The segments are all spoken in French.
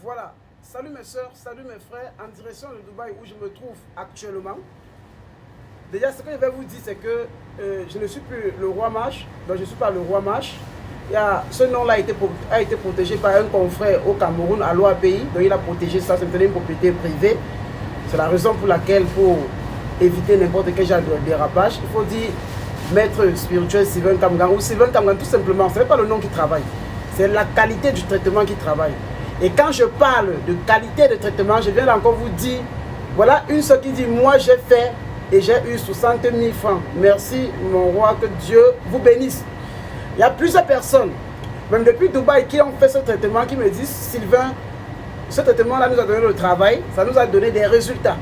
Voilà, salut mes soeurs, salut mes frères, en direction de Dubaï où je me trouve actuellement. Déjà, ce que je vais vous dire, c'est que je ne suis plus le roi Mach, donc je ne suis pas le roi Mach. Ce nom-là a été protégé par un confrère au Cameroun, à l'OAPI, donc il a protégé ça, c'est une propriété privée. C'est la raison pour laquelle, pour éviter n'importe quel genre de dérapage, il faut dire maître spirituel Sylvain Kamgan, ou Sylvain Kamgan tout simplement, ce n'est pas le nom qui travaille, c'est la qualité du traitement qui travaille. Et quand je parle de qualité de traitement, je viens encore vous dire, voilà une seule qui dit, moi j'ai fait et j'ai eu 60 000 francs. Merci mon roi, que Dieu vous bénisse. Il y a plusieurs personnes, même depuis Dubaï, qui ont fait ce traitement, qui me disent, Sylvain, ce traitement-là nous a donné le travail, ça nous a donné des résultats.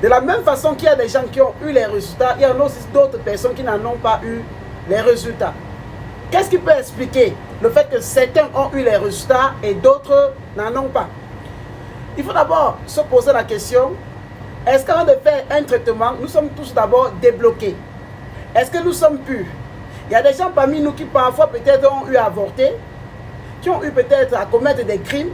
De la même façon qu'il y a des gens qui ont eu les résultats, il y en a aussi d'autres personnes qui n'en ont pas eu les résultats. Qu'est-ce qui peut expliquer le fait que certains ont eu les résultats et d'autres n'en ont pas? Il faut d'abord se poser la question, est-ce qu'avant de faire un traitement, nous sommes tous d'abord débloqués? Est-ce que nous sommes purs? Il y a des gens parmi nous qui parfois peut-être ont eu à avorter, qui ont eu peut-être à commettre des crimes,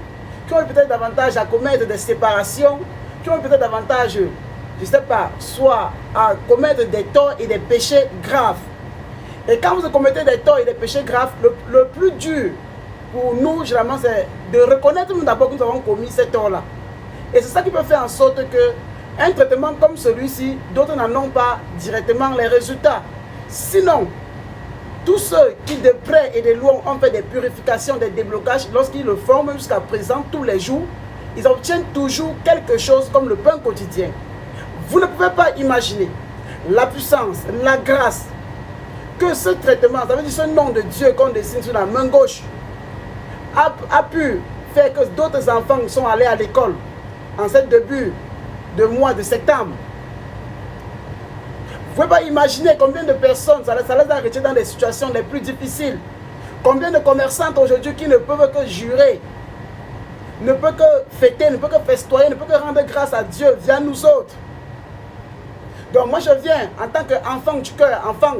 qui ont eu peut-être davantage à commettre des séparations, qui ont eu peut-être davantage, je ne sais pas, soit à commettre des torts et des péchés graves. Et quand vous commettez des torts et des péchés graves, le plus dur pour nous, généralement, c'est de reconnaître d'abord que nous avons commis ces torts-là. Et c'est ça qui peut faire en sorte que un traitement comme celui-ci, d'autres n'en ont pas directement les résultats. Sinon, tous ceux qui de près et de loin ont fait des purifications, des déblocages, lorsqu'ils le font, même jusqu'à présent, tous les jours, ils obtiennent toujours quelque chose comme le pain quotidien. Vous ne pouvez pas imaginer la puissance, la grâce, que ce traitement, ça veut dire ce nom de Dieu qu'on dessine sur la main gauche, a pu faire que d'autres enfants sont allés à l'école en ce début de mois de septembre. Vous ne pouvez pas imaginer combien de personnes ça les a retirés dans des situations les plus difficiles. Combien de commerçantes aujourd'hui qui ne peuvent que jurer, ne peuvent que fêter, ne peuvent que festoyer, ne peuvent que rendre grâce à Dieu via nous autres. Donc moi je viens en tant qu'enfant du cœur, enfant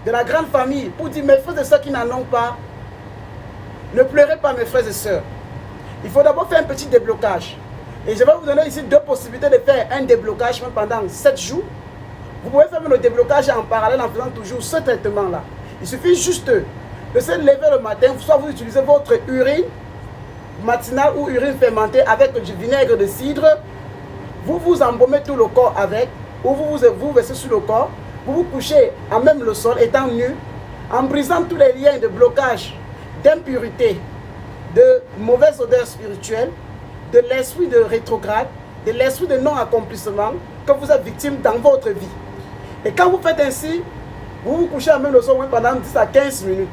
de la grande famille, pour dire mes frères et sœurs qui n'en ont pas, ne pleurez pas mes frères et sœurs. Il faut d'abord faire un petit déblocage. Et je vais vous donner ici deux possibilités de faire un déblocage pendant 7 jours. Vous pouvez faire le déblocage en parallèle en faisant toujours ce traitement-là. Il suffit juste de se lever le matin, soit vous utilisez votre urine matinale ou urine fermentée avec du vinaigre de cidre, vous vous embaumez tout le corps avec, ou vous versez sur le corps, vous vous couchez à même le sol étant nu, en brisant tous les liens de blocage, d'impurité, de mauvaise odeur spirituelle, de l'esprit de rétrograde, de l'esprit de non-accomplissement que vous êtes victime dans votre vie. Et quand vous faites ainsi, vous vous couchez à même le sol pendant 10 à 15 minutes.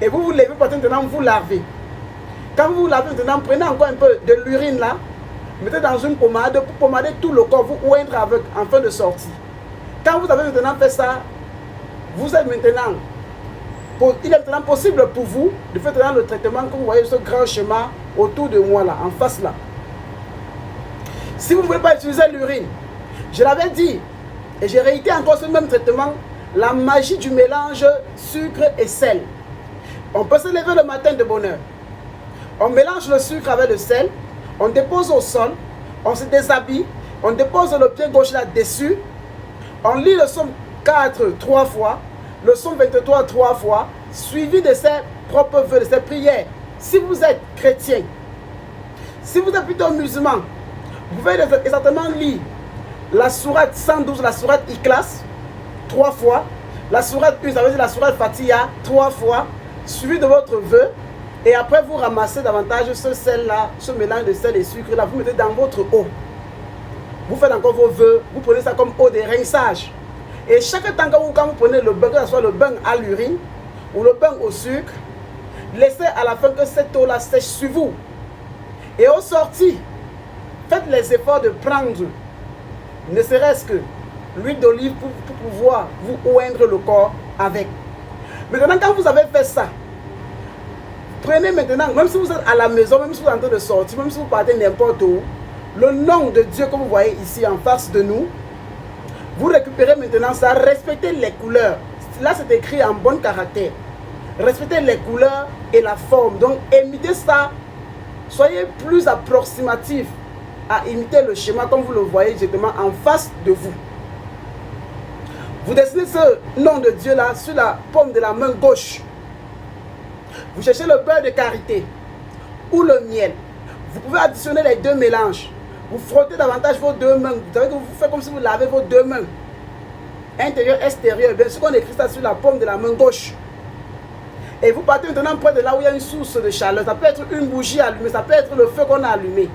Et vous vous levez maintenant, vous lavez. Quand vous vous lavez maintenant, prenez encore un peu de l'urine là, mettez dans une pommade pour pommader tout le corps, vous oindre avec en fin de sortie. Quand vous avez maintenant fait ça, vous êtes maintenant, il est maintenant possible pour vous de faire le traitement comme vous voyez ce grand schéma autour de moi là, en face là. Si vous ne voulez pas utiliser l'urine, je l'avais dit, et j'ai réitéré encore ce même traitement, la magie du mélange sucre et sel. On peut se lever le matin de bonne heure. On mélange le sucre avec le sel, on dépose au sol, on se déshabille, on dépose le pied gauche là-dessus, on lit le psaume 4 3 fois, le psaume 23 3 fois, suivi de ses propres vœux, de ses prières. Si vous êtes chrétien, si vous êtes plutôt musulman, vous pouvez exactement lire la sourate 112, la sourate Ikhlas, 3 fois, la sourate 1, ça veut dire la sourate Fatiha, 3 fois, suivi de votre vœu, et après vous ramassez davantage ce sel-là, ce mélange de sel et sucre-là, vous mettez dans votre eau. Vous faites encore vos vœux, vous prenez ça comme eau de rinçage. Et chaque temps que quand vous prenez le bain, que ce soit le bain à l'urine ou le bain au sucre, laissez à la fin que cette eau-là sèche sur vous. Et au sorti, faites les efforts de prendre, ne serait-ce que l'huile d'olive pour pouvoir vous oindre le corps avec. Maintenant, quand vous avez fait ça, prenez maintenant, même si vous êtes à la maison, même si vous êtes en train de sortir, même si vous partez n'importe où, le nom de Dieu que vous voyez ici en face de nous, vous récupérez maintenant ça, respectez les couleurs. Là, c'est écrit en bon caractère. Respectez les couleurs et la forme. Donc, imitez ça Soyez plus approximatif à imiter le schéma comme vous le voyez directement en face de vous. Vous dessinez ce nom de Dieu là sur la paume de la main gauche. Vous cherchez le beurre de karité ou le miel. Vous pouvez additionner les deux mélanges. Vous frottez davantage vos deux mains. Vous savez que vous faites comme si vous lavez vos deux mains. Intérieur, extérieur. Bien sûr qu'on écrit ça sur la paume de la main gauche. Et vous partez maintenant près de là où il y a une source de chaleur. Ça peut être une bougie allumée, ça peut être le feu qu'on a allumé.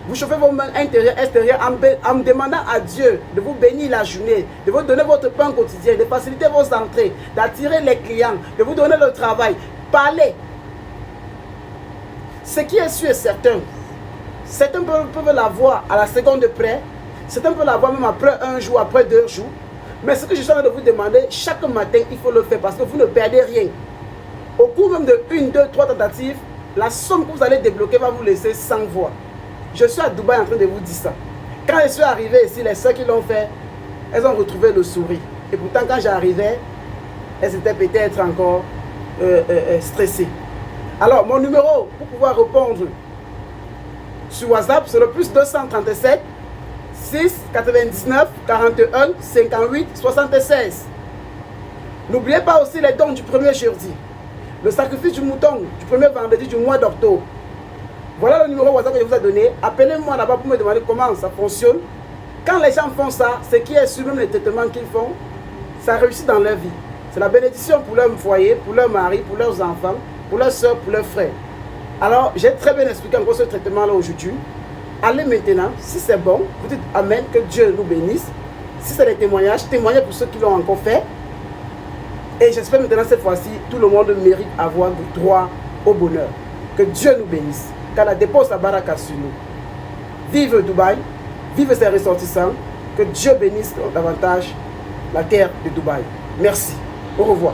Vous chauffez vos mains intérieures, extérieures en demandant à Dieu de vous bénir la journée, de vous donner votre pain quotidien, de faciliter vos entrées, d'attirer les clients, de vous donner le travail. Parlez. Ce qui est sûr et certain, certains peuvent l'avoir à la seconde près, certains peuvent l'avoir même après un jour, après 2 jours. Mais ce que je suis en train de vous demander, chaque matin, il faut le faire parce que vous ne perdez rien. Au cours même de 1, 2, 3 tentatives, la somme que vous allez débloquer va vous laisser sans voix. Je suis à Dubaï en train de vous dire ça. Quand je suis arrivé ici, les soeurs qui l'ont fait, elles ont retrouvé le sourire. Et pourtant, quand j'arrivais, elles étaient peut-être encore stressées. Alors, mon numéro pour pouvoir répondre sur WhatsApp, c'est le plus 237 6 99 41 58 76. N'oubliez pas aussi les dons du premier jeudi, le sacrifice du mouton du premier vendredi du mois d'octobre. Voilà le numéro WhatsApp que je vous ai donné. Appelez-moi là-bas pour me demander comment ça fonctionne. Quand les gens font ça, ce qui est sur même les traitements qu'ils font, ça réussit dans leur vie. C'est la bénédiction pour leur foyer, pour leur mari, pour leurs enfants, pour leurs soeurs, pour leurs frères. Alors, j'ai très bien expliqué encore ce traitement-là aujourd'hui. Allez maintenant, si c'est bon, vous dites Amen, que Dieu nous bénisse. Si c'est des témoignages, témoignez pour ceux qui l'ont encore fait. Et j'espère maintenant cette fois-ci, tout le monde mérite avoir le droit au bonheur. Que Dieu nous bénisse. Qu'Allah dépose sa baraka sur nous. Vive Dubaï, vive ses ressortissants. Que Dieu bénisse davantage la terre de Dubaï. Merci. Au revoir.